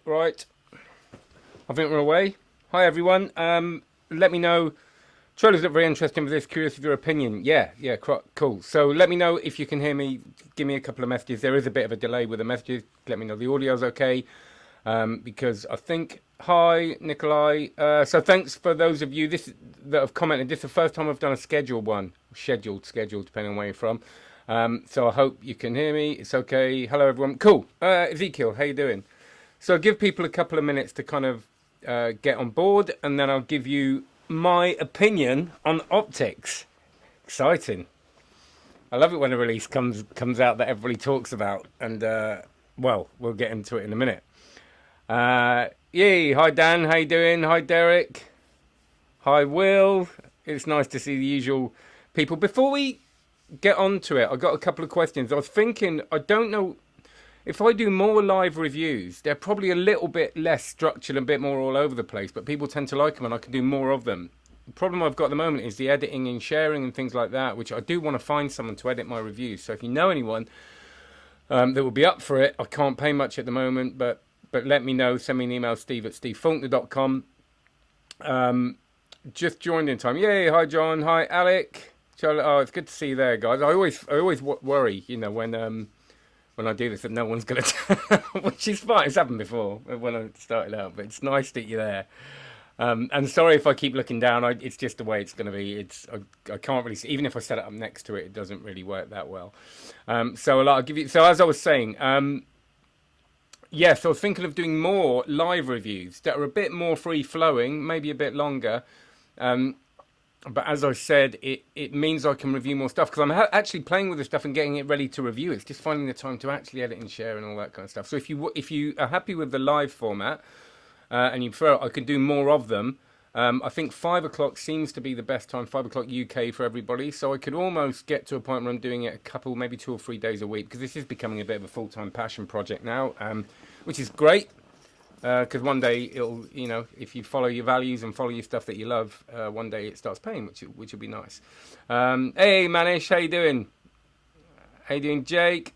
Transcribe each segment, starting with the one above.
Right. I think we're away. Hi, everyone. Let me know. Trailers look very interesting with this. Curious of your opinion. Yeah, cool. So let me know if you can hear me. Give me a couple of messages. There is a bit of a delay with the messages. Let me know the audio's okay. Because I think, hi, Nikolai. So thanks for those of you that have commented. This is the first time I've done a scheduled one. Scheduled, depending on where you're from. So I hope you can hear me. It's okay. Hello, everyone. Cool. Ezekiel, how you doing? So I'll give people a couple of minutes to kind of get on board, and then I'll give you my opinion on Optix. Exciting. I love it when a release comes out that everybody talks about, and well, we'll get into it in a minute. Yay, hi Dan, how you doing? Hi Derek. Hi Will. It's nice to see the usual people. Before we get on to it, I got a couple of questions. I was thinking, I don't know, if I do more live reviews, they're probably a little bit less structured and a bit more all over the place, but people tend to like them and I can do more of them. The problem I've got at the moment is the editing and sharing and things like that, which I do want to find someone to edit my reviews. So if you know anyone that will be up for it, I can't pay much at the moment, but let me know. Send me an email, steve@stevefaulkner.com. Just joined in time. Yay, hi John, hi Alec. Charlotte, oh, it's good to see you there, guys. I always worry, you know, when I do this that no one's going to, which is fine. It's happened before when I started out, but it's nice that you're there. And sorry if I keep looking down. It's just the way it's going to be. I can't really see. Even if I set it up next to it, it doesn't really work that well. So I'll give you. So as I was saying, yes, I was thinking of doing more live reviews that are a bit more free flowing, maybe a bit longer. But as I said, it means I can review more stuff because I'm actually playing with the stuff and getting it ready to review. It's just finding the time to actually edit and share and all that kind of stuff. So if you are happy with the live format and you prefer, I can do more of them. I think 5 o'clock seems to be the best time, 5 o'clock UK for everybody. So I could almost get to a point where I'm doing it a couple, maybe 2 or 3 days a week because this is becoming a bit of a full-time passion project now, which is great. Because one day it'll, you know, if you follow your values and follow your stuff that you love, one day it starts paying, which will be nice. Hey Manish, how you doing? How you doing, Jake?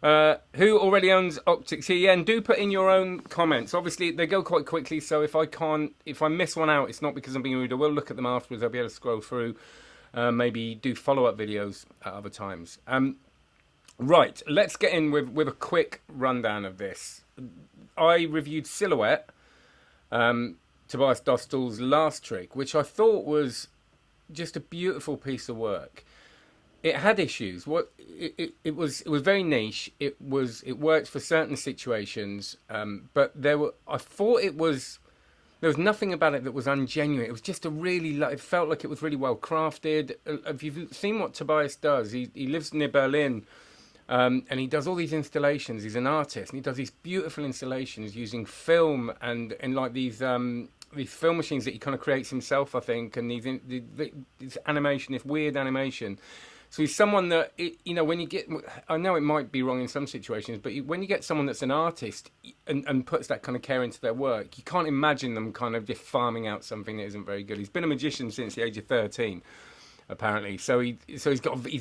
Who already owns Optix here? Yeah, and do put in your own comments. Obviously they go quite quickly, so if I miss one out, it's not because I'm being rude. I will look at them afterwards. I'll be able to scroll through, maybe do follow-up videos at other times. Right, let's get in with a quick rundown of this. I reviewed Silhouette, Tobias Dostal's last trick, which I thought was just a beautiful piece of work. It had issues. It was very niche. It worked for certain situations, but I thought there was nothing about it that was ungenuine. It was just it felt like it was really well crafted. Have you seen what Tobias does? He lives near Berlin. And he does all these installations. He's an artist, and he does these beautiful installations using film and like these film machines that he kind of creates himself, I think, and this animation, this weird animation. So he's someone that, you know, when you get, I know it might be wrong in some situations, but when you get someone that's an artist and puts that kind of care into their work, you can't imagine them kind of just farming out something that isn't very good. He's been a magician since the age of 13. Apparently, so he's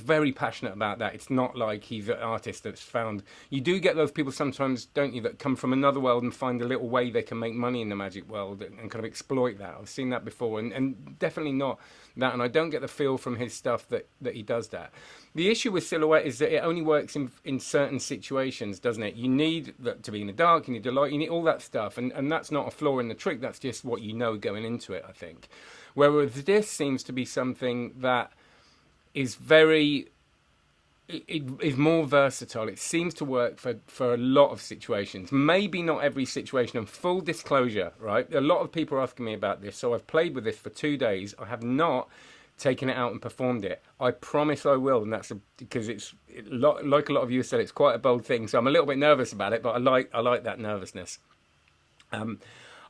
very passionate about that. It's not like he's an artist that's found. You do get those people sometimes, don't you, that come from another world and find a little way they can make money in the magic world and kind of exploit that. I've seen that before, and definitely not that. And I don't get the feel from his stuff that he does that. The issue with Silhouette is that it only works in certain situations, doesn't it? You need that to be in the dark, you need the light, you need all that stuff, and that's not a flaw in the trick. That's just what you know going into it, I think. Whereas this seems to be something that is is more versatile. It seems to work for a lot of situations. Maybe not every situation. And full disclosure, right? A lot of people are asking me about this. So I've played with this for 2 days. I have not taken it out and performed it. I promise I will. And that's because like a lot of you said, it's quite a bold thing. So I'm a little bit nervous about it, but I like that nervousness.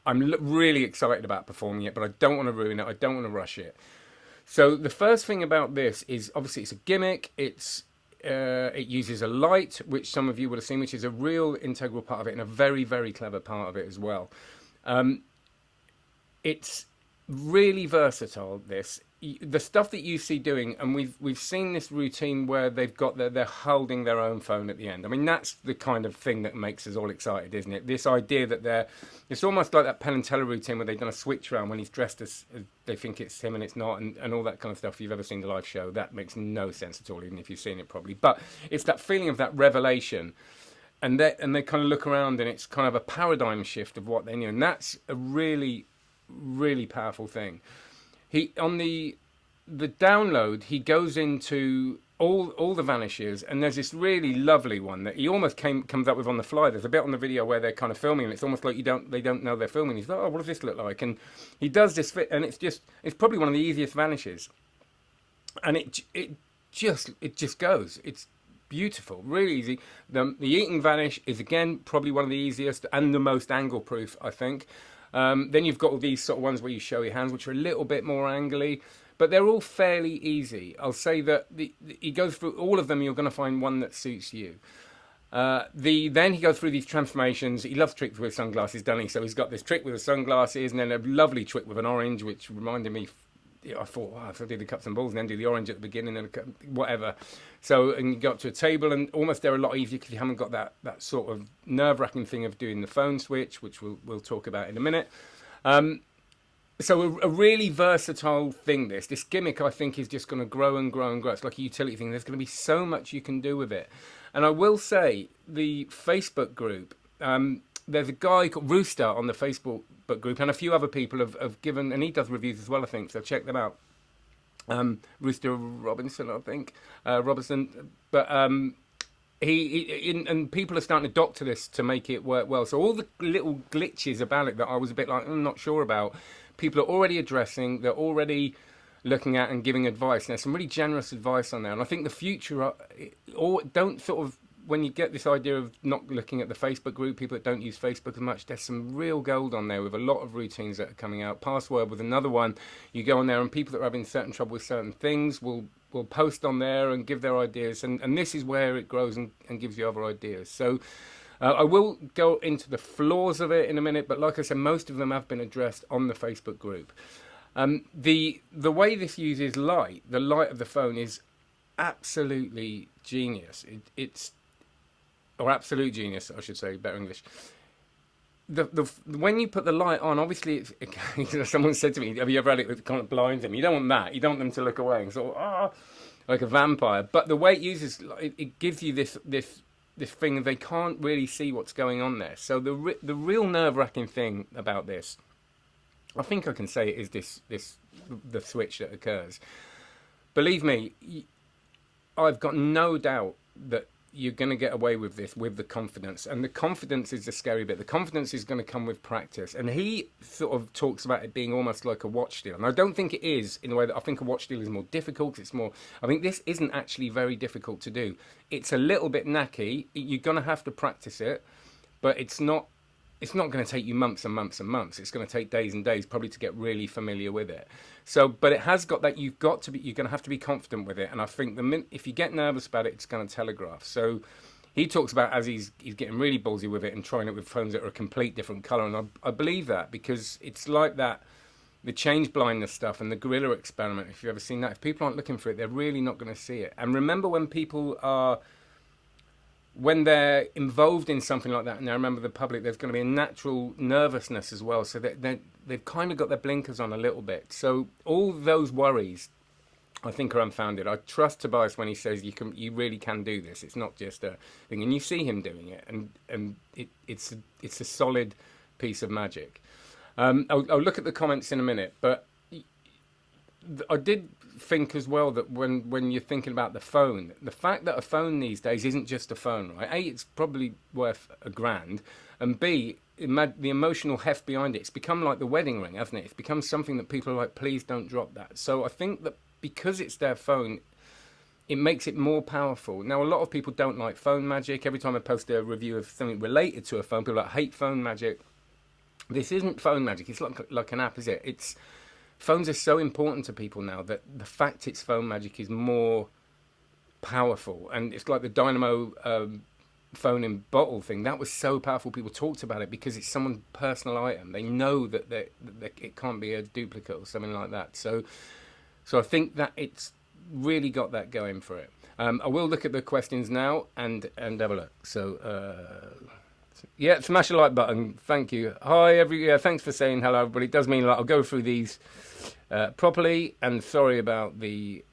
I'm really excited about performing it, but I don't want to ruin it. I don't want to rush it. So the first thing about this is obviously it's a gimmick. It uses a light, which some of you would have seen, which is a real integral part of it and a very, very clever part of it as well. It's really versatile, this. the stuff that you see doing, and we've seen this routine where they're holding their own phone at the end. I mean, that's the kind of thing that makes us all excited, isn't it? This idea that it's almost like that Penn and Teller routine where they've done a switch around when he's dressed as they think it's him and it's not, and all that kind of stuff. If you've ever seen the live show, that makes no sense at all, even if you've seen it probably. But it's that feeling of that revelation. And they kind of look around, and it's kind of a paradigm shift of what they knew, and that's a really, really powerful thing. He on the download, he goes into all the vanishes, and there's this really lovely one that he almost comes up with on the fly. There's a bit on the video where they're kind of filming, and it's almost like they don't know they're filming. He's like, oh, what does this look like? And he does this fit, and it's probably one of the easiest vanishes, and it just goes. It's beautiful, really easy. The eating vanish is again probably one of the easiest and the most angle proof, I think. Then you've got all these sort of ones where you show your hands, which are a little bit more angly, but they're all fairly easy. I'll say that he goes through all of them. You're going to find one that suits you. Then he goes through these transformations. He loves tricks with sunglasses, doesn't he? So he's got this trick with the sunglasses, and then a lovely trick with an orange, which reminded me. I thought, wow, if I did the cups and balls and then do the orange at the beginning and whatever. So, and you go up to a table, and almost they're a lot easier because you haven't got that sort of nerve-wracking thing of doing the phone switch, which we'll talk about in a minute. So a really versatile thing, this gimmick, I think, is just going to grow and grow and grow. It's like a utility thing. There's going to be so much you can do with it. And I will say, the Facebook group, there's a guy called Rooster on the Facebook group, and a few other people have given, and he does reviews as well, I think, so check them out. Rooster Robinson, I think, Robertson, but and people are starting to doctor this to make it work well. So all the little glitches about it that I was a bit like, I'm not sure about, people are already addressing, they're already looking at and giving advice. And there's some really generous advice on there, and I think the future, or don't sort of, when you get this idea of not looking at the Facebook group, people that don't use Facebook as much, there's some real gold on there with a lot of routines that are coming out. Password with another one. You go on there, and people that are having certain trouble with certain things will post on there and give their ideas. And this is where it grows and gives you other ideas. So I will go into the flaws of it in a minute, but like I said, most of them have been addressed on the Facebook group. The way this uses light, the light of the phone, is absolutely genius. Or absolute genius, I should say, better English. When you put the light on, obviously, someone said to me, have you ever had it that kind of blinds them? You don't want that. You don't want them to look away and sort of, like a vampire. But the way it uses, it gives you this thing, they can't really see what's going on there. So the real nerve-wracking thing about this, I think I can say it, is the switch that occurs. Believe me, I've got no doubt that you're going to get away with this with the confidence, and the confidence is the scary bit. The confidence is going to come with practice, and he sort of talks about it being almost like a watch steal, and I don't think it is, in the way that I think a watch steal is more difficult. I think this isn't actually very difficult to do. It's a little bit knacky. You're going to have to practice it, but it's not going to take you months and months and months. It's going to take days and days probably to get really familiar with it. So, but it has got that, you're going to have to be confident with it. And I think if you get nervous about it, it's going to telegraph. So he talks about as he's getting really ballsy with it and trying it with phones that are a complete different colour. And I believe that, because it's like that, the change blindness stuff and the gorilla experiment, if you've ever seen that, if people aren't looking for it, they're really not going to see it. And remember, when they're involved in something like that, and I remember the public, there's going to be a natural nervousness as well. So they've kind of got their blinkers on a little bit. So all those worries, I think, are unfounded. I trust Tobias when he says you really can do this. It's not just a thing, and you see him doing it, and it's a solid piece of magic. I'll look at the comments in a minute, but I did think as well that when you're thinking about the phone, the fact that a phone these days isn't just a phone, right? A, it's probably worth $1,000, and B, the emotional heft behind it, it's become like the wedding ring, hasn't it? It's become something that people are like, please don't drop that. So I think that because it's their phone, it makes it more powerful. Now, a lot of people don't like phone magic. Every time I post a review of something related to a phone, people hate phone magic. This isn't phone magic. It's like an app, is it? Phones are so important to people now that the fact it's phone magic is more powerful. And it's like the Dynamo phone in bottle thing. That was so powerful. People talked about it because it's someone's personal item. They know that it can't be a duplicate or something like that. So So I think that it's really got that going for it. I will look at the questions now and have a look. So yeah, smash the like button. Thank you. Hi, thanks for saying hello, everybody. It does mean a lot. I'll go through these properly. And sorry about the.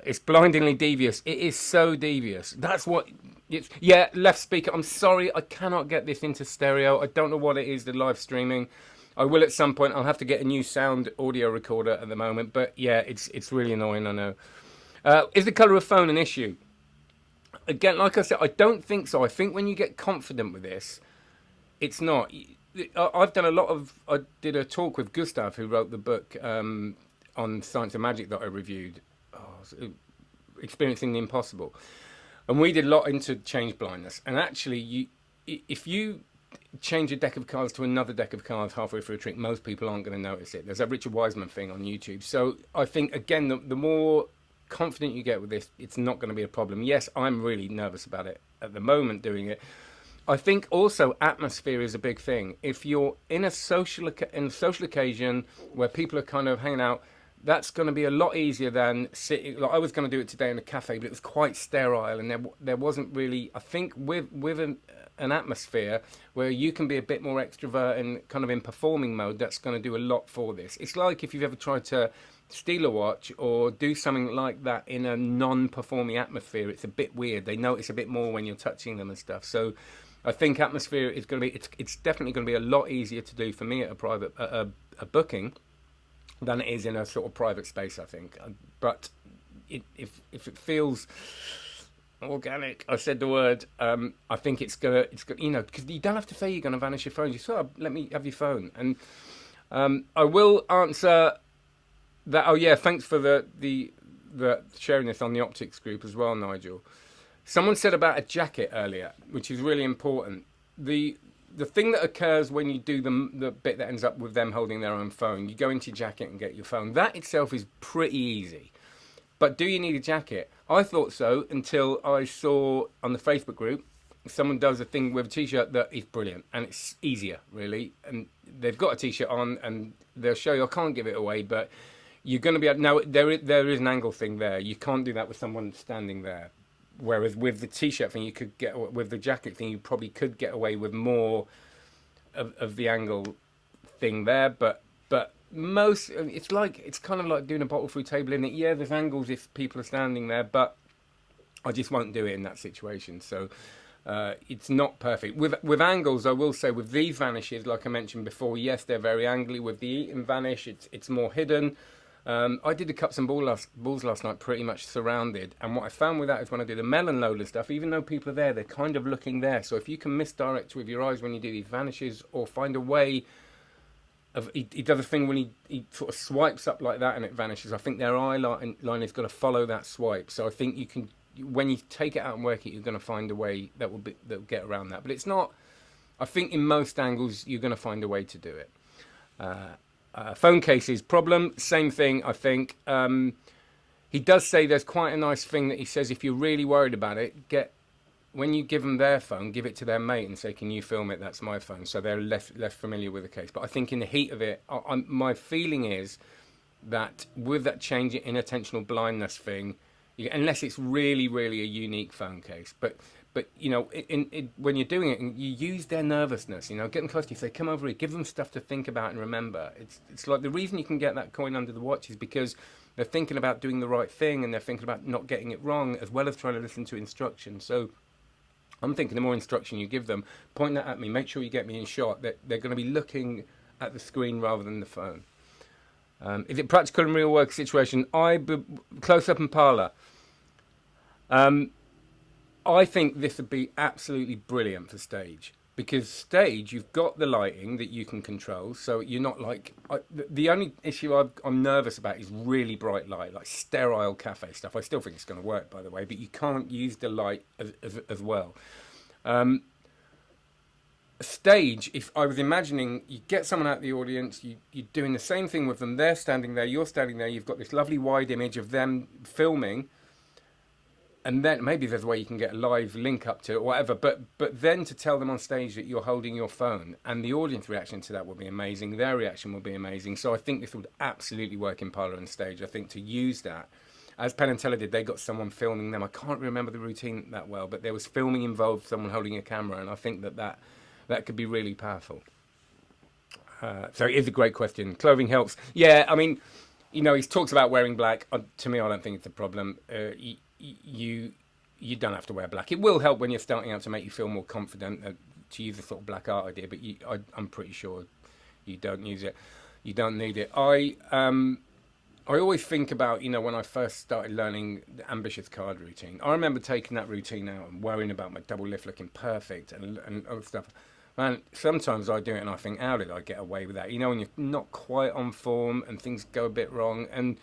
It's blindingly devious. It is so devious. That's what. It's, yeah, left speaker. I'm sorry, I cannot get this into stereo. I don't know what it is. The live streaming. I will at some point. I'll have to get a new sound audio recorder at the moment. But yeah, it's really annoying. I know. Is the colour of phone an issue? Again, like I said, I don't think so. I think when you get confident with this, it's not. I've done a lot of. I did a talk with Gustav, who wrote the book on Science and Magic that I reviewed, Experiencing the Impossible, and we did a lot into change blindness. And actually, if you change a deck of cards to another deck of cards halfway through a trick, most people aren't going to notice it. There's a Richard Wiseman thing on YouTube. So I think again, the more confident you get with this, it's not going to be a problem. Yes, I'm really nervous about it at the moment doing it. I think also atmosphere is a big thing. If you're in a social occasion where people are kind of hanging out, that's going to be a lot easier than sitting. Like I was going to do it today in a cafe, but it was quite sterile, and there wasn't really. I think with an atmosphere where you can be a bit more extrovert and kind of in performing mode, that's going to do a lot for this. It's like if you've ever tried to steal a watch or do something like that in a non-performing atmosphere, it's a bit weird. They notice a bit more when you're touching them and stuff. So I think atmosphere is going to be, it's definitely going to be a lot easier to do for me at a booking than it is in a sort of private space, I think. But if it feels organic, I said the word, I think it's gonna, you know, because you don't have to say you're going to vanish your phone. You say, oh, let me have your phone. And I will answer that. Oh yeah, thanks for the sharing this on the Optix group as well, Nigel. Someone said about a jacket earlier, which is really important. The thing that occurs when you do the bit that ends up with them holding their own phone, you go into your jacket and get your phone. That itself is pretty easy. But do you need a jacket? I thought so until I saw on the Facebook group someone does a thing with a t-shirt that is brilliant, and it's easier really. And they've got a t-shirt on and they'll show you. I can't give it away, but you're going to be able, now there is an angle thing there. You can't do that with someone standing there. Whereas with the t-shirt thing, you could get, with the jacket thing, you probably could get away with more of the angle thing there. But most, it's kind of like doing a bottle through table, isn't it? Yeah, there's angles if people are standing there, but I just won't do it in that situation. So it's not perfect. With angles, I will say with these vanishes, like I mentioned before, yes, they're very angly. With the Eaton vanish, it's more hidden. I did the cups and balls last night pretty much surrounded, and what I found with that is when I do the melon loader stuff, even though people are there, they're kind of looking there. So if you can misdirect with your eyes when you do these vanishes, or find a way of, he does a thing when he sort of swipes up like that and it vanishes. I think their eye line has got to follow that swipe. So I think you can, when you take it out and work it, you're going to find a way that will get around that. But it's not, I think in most angles you're going to find a way to do it. Phone cases problem, same thing. I think he does say there's quite a nice thing that he says if you're really worried about it, when you give them their phone, give it to their mate and say, can you film it? That's my phone. So they're less familiar with the case. But I think in the heat of it, my feeling is that with that change in attentional blindness thing, unless it's really, really a unique phone case, but you know, when you're doing it, and you use their nervousness, you know, get them close to you, say, come over here, give them stuff to think about and remember. It's like the reason you can get that coin under the watch is because they're thinking about doing the right thing and they're thinking about not getting it wrong, as well as trying to listen to instructions. So I'm thinking the more instruction you give them, point that at me, make sure you get me in shot, that they're going to be looking at the screen rather than the phone. Is it practical in real work situation? Close up and parlour. I think this would be absolutely brilliant for stage, because stage, you've got the lighting that you can control, so you're not like... the only issue I'm nervous about is really bright light, like sterile cafe stuff. I still think it's going to work, by the way, but you can't use the light as well. Stage, if I was imagining, you get someone out of the audience, you're doing the same thing with them, they're standing there, you're standing there, you've got this lovely wide image of them filming. and then maybe there's a way you can get a live link up to it or whatever, but then to tell them on stage that you're holding your phone, and the audience reaction to that will be amazing, their reaction will be amazing. So I think this would absolutely work in Parlour and Stage. I think to use that, as Penn and Teller did, they got someone filming them. I can't remember the routine that well, but there was filming involved, someone holding a camera, and I think that could be really powerful. So it is a great question. Clothing helps. Yeah, I mean, he talks about wearing black. To me, I don't think it's a problem. You don't have to wear black. It will help when you're starting out to make you feel more confident, to use the sort of black art idea, but I'm pretty sure you don't use it. You don't need it. I always think about, when I first started learning the ambitious card routine. I remember taking that routine out and worrying about my double lift looking perfect and other stuff. Man, sometimes I do it and I think, how did I get away with that? When you're not quite on form and things go a bit wrong, and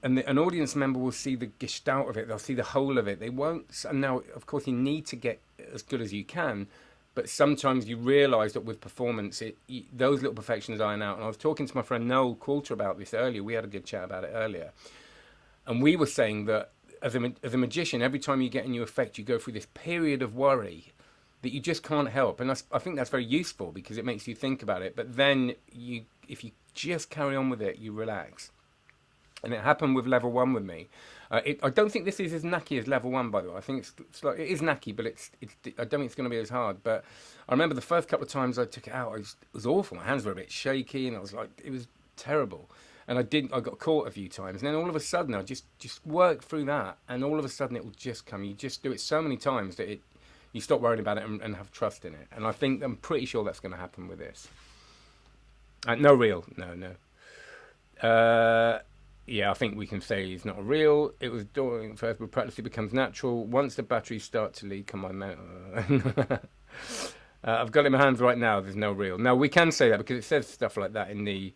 an audience member will see the gestalt of it, they'll see the whole of it. They won't. And now, of course, you need to get as good as you can, but sometimes you realise that with performance, those little perfections iron out. And I was talking to my friend Noel Coulter about this earlier. We had a good chat about it earlier. And we were saying that as a magician, every time you get a new effect, you go through this period of worry that you just can't help. And I think that's very useful because it makes you think about it. But then if you just carry on with it, you relax. And it happened with level 1 with me. I don't think this is as knacky as level 1, by the way. I think it is knacky, but I don't think it's going to be as hard. But I remember the first couple of times I took it out, it was awful. My hands were a bit shaky, and I was like, it was terrible. And I got caught a few times. And then all of a sudden, I just worked through that, and all of a sudden it will just come. You just do it so many times that you stop worrying about it and have trust in it. And I'm pretty sure that's going to happen with this. No real, no. Yeah, I think we can say it's not real. It was doing first, but practice it becomes natural. Once the batteries start to leak, come on, man. I've got it in my hands right now. There's no real. Now, we can say that because it says stuff like that in the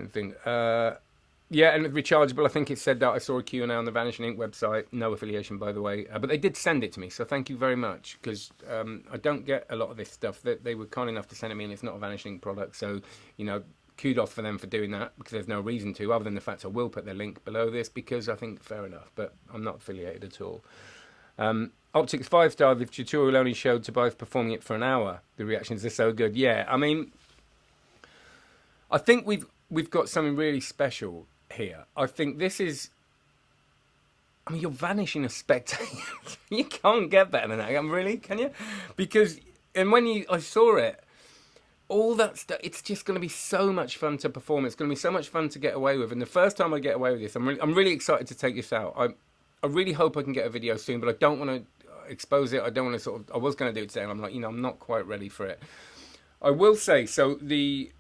thing. Yeah, and it's rechargeable. I think it said that. I saw a Q&A on the Vanishing Ink website. No affiliation, by the way. But they did send it to me, so thank you very much. Because I don't get a lot of this stuff. They were kind enough to send it me, and it's not a Vanishing Ink product. So, kudos for them for doing that, because there's no reason to, other than the fact I will put their link below this, because I think fair enough, but I'm not affiliated at all. Optix 5-star, the tutorial only showed Tobias performing it for an hour. The reactions are so good. Yeah, I mean, I think we've got something really special here. I think this is, you're vanishing a spectator. You can't get better than that, really, can you? Because, and when I saw it, all that stuff, it's just going to be so much fun to perform. It's going to be so much fun to get away with. And the first time I get away with this, I'm really excited to take this out. I really hope I can get a video soon, but I don't want to expose it. I don't want to I was going to do it today, and I'm like, I'm not quite ready for it. I will say, so the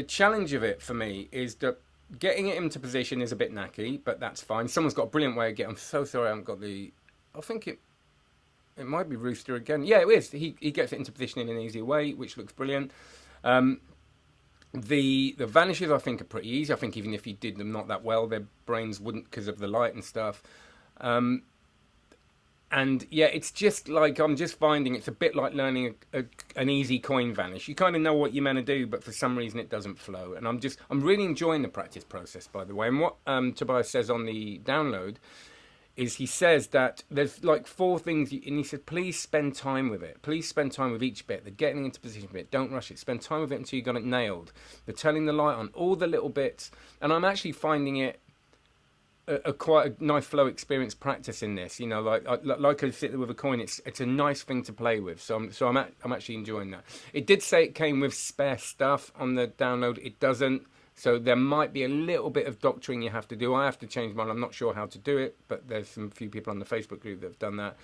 challenge of it for me is that getting it into position is a bit knacky, but that's fine. Someone's got a brilliant way of getting, I'm so sorry I haven't got I think it might be Rooster again. Yeah, it is. He gets it into position in an easy way, which looks brilliant. The vanishes, I think, are pretty easy. I think even if you did them not that well, their brains wouldn't, because of the light and stuff. And yeah, it's just like, I'm just finding it's a bit like learning an easy coin vanish. You kind of know what you're meant to do, but for some reason it doesn't flow. And I'm really enjoying the practice process, by the way. And what Tobias says on the download is, he says that there's like 4 things, and he said, please spend time with it. Please spend time with each bit. The getting into position bit, don't rush it. Spend time with it until you got it nailed. The turning the light on, all the little bits. And I'm actually finding it quite a nice flow experience practicing this. Like I sit there with a coin, it's a nice thing to play with. So I'm actually enjoying that. It did say it came with spare stuff on the download. It doesn't. So there might be a little bit of doctoring you have to do. I have to change mine. I'm not sure how to do it, but there's some few people on the Facebook group that have done that.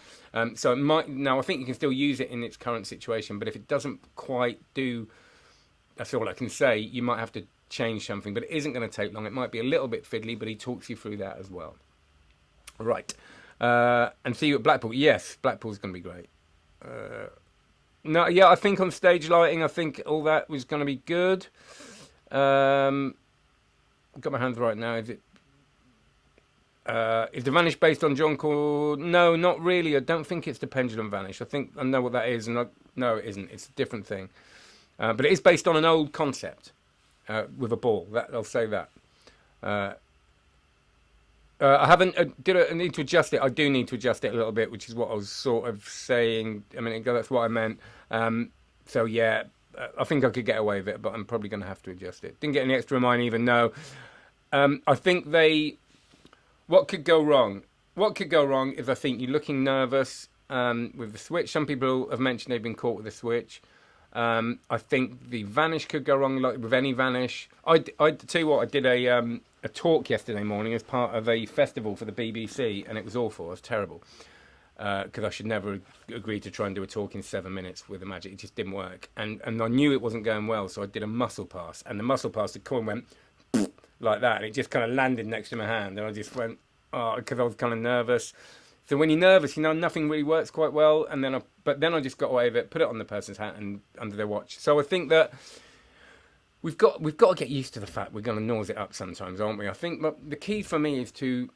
So it might. Now I think you can still use it in its current situation, but if it doesn't quite do, that's all I can say. You might have to change something, but it isn't going to take long. It might be a little bit fiddly, but he talks you through that as well. Right. And see you at Blackpool. Yes, Blackpool's going to be great. No, yeah, I think on stage lighting, I think all that was going to be good. I've got my hands right now. Is the Vanish based on John Cord? No, not really. I don't think it's the Pendulum Vanish. I think I know what that is, and no, it isn't. It's a different thing. But it is based on an old concept with a ball. I'll say that. I haven't. I need to adjust it? I do need to adjust it a little bit, which is what I was sort of saying a minute ago. That's what I meant. So yeah, I think I could get away with it, but I'm probably going to have to adjust it. Didn't get any extra remind even. No. I think What could go wrong? What could go wrong is I think you're looking nervous with the switch. Some people have mentioned they've been caught with the switch. I think the vanish could go wrong, like with any vanish. I tell you what, I did a talk yesterday morning as part of a festival for the BBC, and it was awful. It was terrible because I should never agree to try and do a talk in 7 minutes with the magic. It just didn't work, and I knew it wasn't going well, so I did a muscle pass, and the muscle pass, the coin went like that, and it just kind of landed next to my hand, and I just went, oh, because I was kind of nervous. So when you're nervous, nothing really works quite well, and then I just got away with it, put it on the person's hat and under their watch. So I think that we've got to get used to the fact we're going to nose it up sometimes, aren't we? I think the key for me is to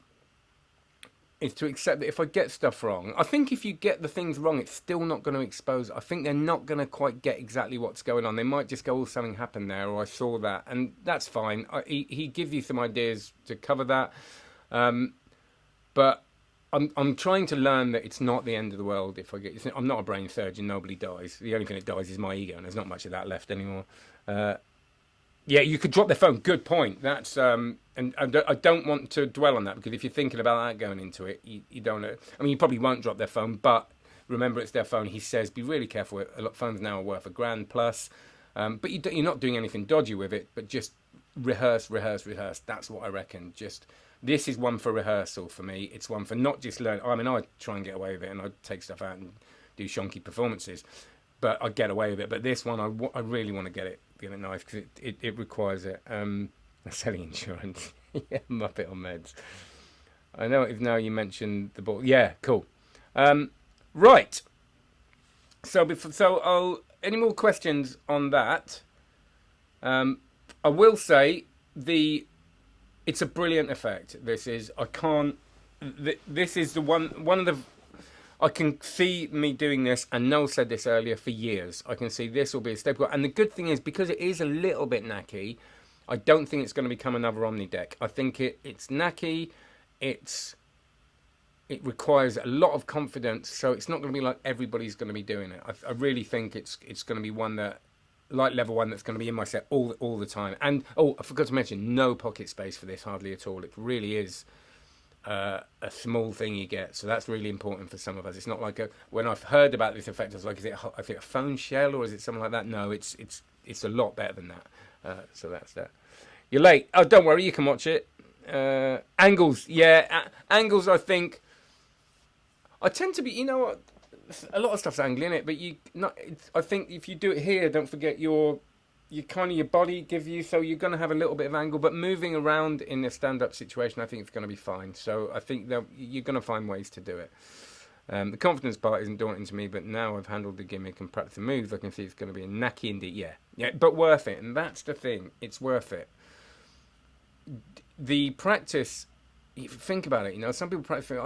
accept that if I get stuff wrong, I think if you get the things wrong, it's still not going to expose. I think they're not going to quite get exactly what's going on. They might just go, oh, something happened there, or I saw that, and that's fine. He gives you some ideas to cover that, but I'm trying to learn that it's not the end of the world if I get. I'm not a brain surgeon. Nobody dies. The only thing that dies is my ego, and there's not much of that left anymore. Yeah, you could drop their phone. Good point. That's and I don't want to dwell on that, because if you're thinking about that going into it, you don't know. I mean, you probably won't drop their phone, but remember, it's their phone. He says, be really careful. A lot of phones now are worth $1,000 plus, but you're not doing anything dodgy with it. But just rehearse. That's what I reckon. This is one for rehearsal for me. It's one for not just learn. I mean, I try and get away with it, and I take stuff out and do shonky performances, but I get away with it. But this one, I really want to get it nice, because it requires it. Selling insurance. Yeah, Muppet on meds. I know it is now. You mentioned the ball. Yeah, cool. Right. So any more questions on that? I will say it's a brilliant effect. This is the one of the. I can see me doing this, and Noel said this earlier, for years. I can see this will be a staple. And the good thing is, because it is a little bit knacky, I don't think it's going to become another Omni deck. I think it's knacky. It requires a lot of confidence, so it's not going to be like everybody's going to be doing it. I really think it's going to be one that, like level 1, that's going to be in my set all the time. And I forgot to mention, no pocket space for this, hardly at all. It really is a small thing you get, so that's really important for some of us. It's not like when I've heard about this effect, I was like, is it a phone shell, or is it something like that? No, it's a lot better than that. So that's that. You're late. Oh, don't worry, you can watch it. Angles, yeah, angles. I think I tend to be. A lot of stuff's angling it, but I think if you do it here, don't forget your body gives you, so you're going to have a little bit of angle, but moving around in a stand-up situation, I think it's going to be fine. So I think that you're going to find ways to do it. The confidence part isn't daunting to me, but now I've handled the gimmick and practiced the moves, I can see it's going to be a knacky indeed. Yeah, but worth it, and that's the thing. It's worth it. The practice. Think about it, some people practice,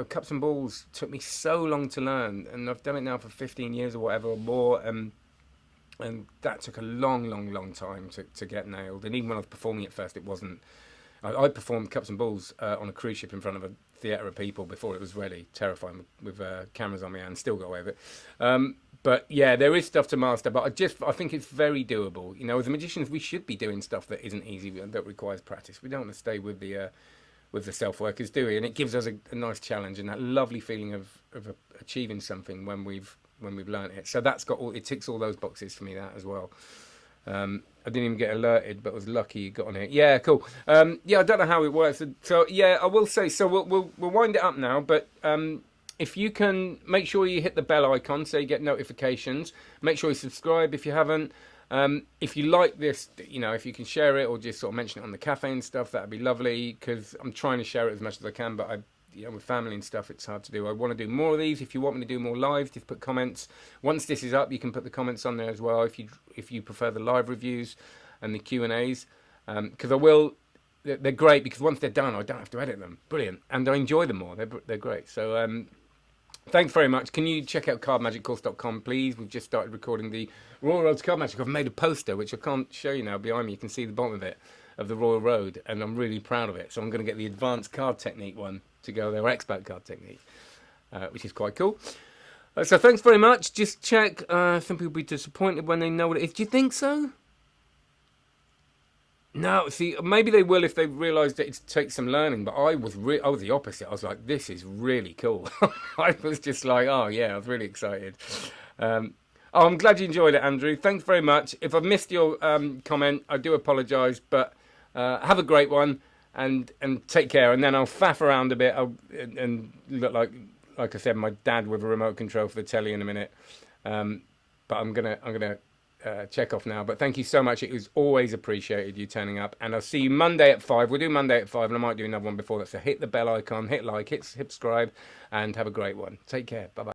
cups and balls took me so long to learn, and I've done it now for 15 years or whatever or more, and that took a long time to get nailed. And even when I was performing it first, it wasn't. I performed cups and balls on a cruise ship in front of a theatre of people before it was ready, terrifying, with cameras on me, and still got away with it. But yeah, there is stuff to master, but I think it's very doable. As magicians, we should be doing stuff that isn't easy, that requires practice. We don't want to stay with the self-workers, do we? And it gives us a nice challenge and that lovely feeling of achieving something when we've learnt it. So it ticks all those boxes for me, that as well. I didn't even get alerted, but I was lucky you got on it. Yeah, cool. Yeah, I don't know how it works. So yeah, I will say. So we'll wind it up now. But if you can make sure you hit the bell icon so you get notifications. Make sure you subscribe if you haven't. If you like this, if you can share it or just sort of mention it on the cafe and stuff, that'd be lovely, because I'm trying to share it as much as I can, but with family and stuff, it's hard to do. I want to do more of these. If you want me to do more live, just put comments. Once this is up, you can put the comments on there as well if you prefer the live reviews and the Q&As, because they're great, because once they're done, I don't have to edit them. Brilliant. And I enjoy them more. They're great. So thanks very much. Can you check out cardmagiccourse.com, please? We've just started recording the Royal Road to Card Magic. I've made a poster, which I can't show you now behind me. You can see the bottom of it. of the Royal Road, and I'm really proud of it. So I'm going to get the advanced card technique one to go there, expert card technique, which is quite cool. So thanks very much. Just check. Some people will be disappointed when they know what it is. Do you think so? No, see, maybe they will if they realise that it takes some learning. But I was the opposite. I was like, this is really cool. I was just like, oh yeah, I was really excited. I'm glad you enjoyed it, Andrew. Thanks very much. If I've missed your comment, I do apologise. But have a great one and take care. And then I'll faff around a bit and look like I said, my dad with a remote control for the telly in a minute. But I'm gonna check off now. But thank you so much. It was always appreciated you turning up. And I'll see you Monday at 5. We'll do Monday at 5, and I might do another one before that. So hit the bell icon, hit like, hit subscribe, and have a great one. Take care. Bye bye.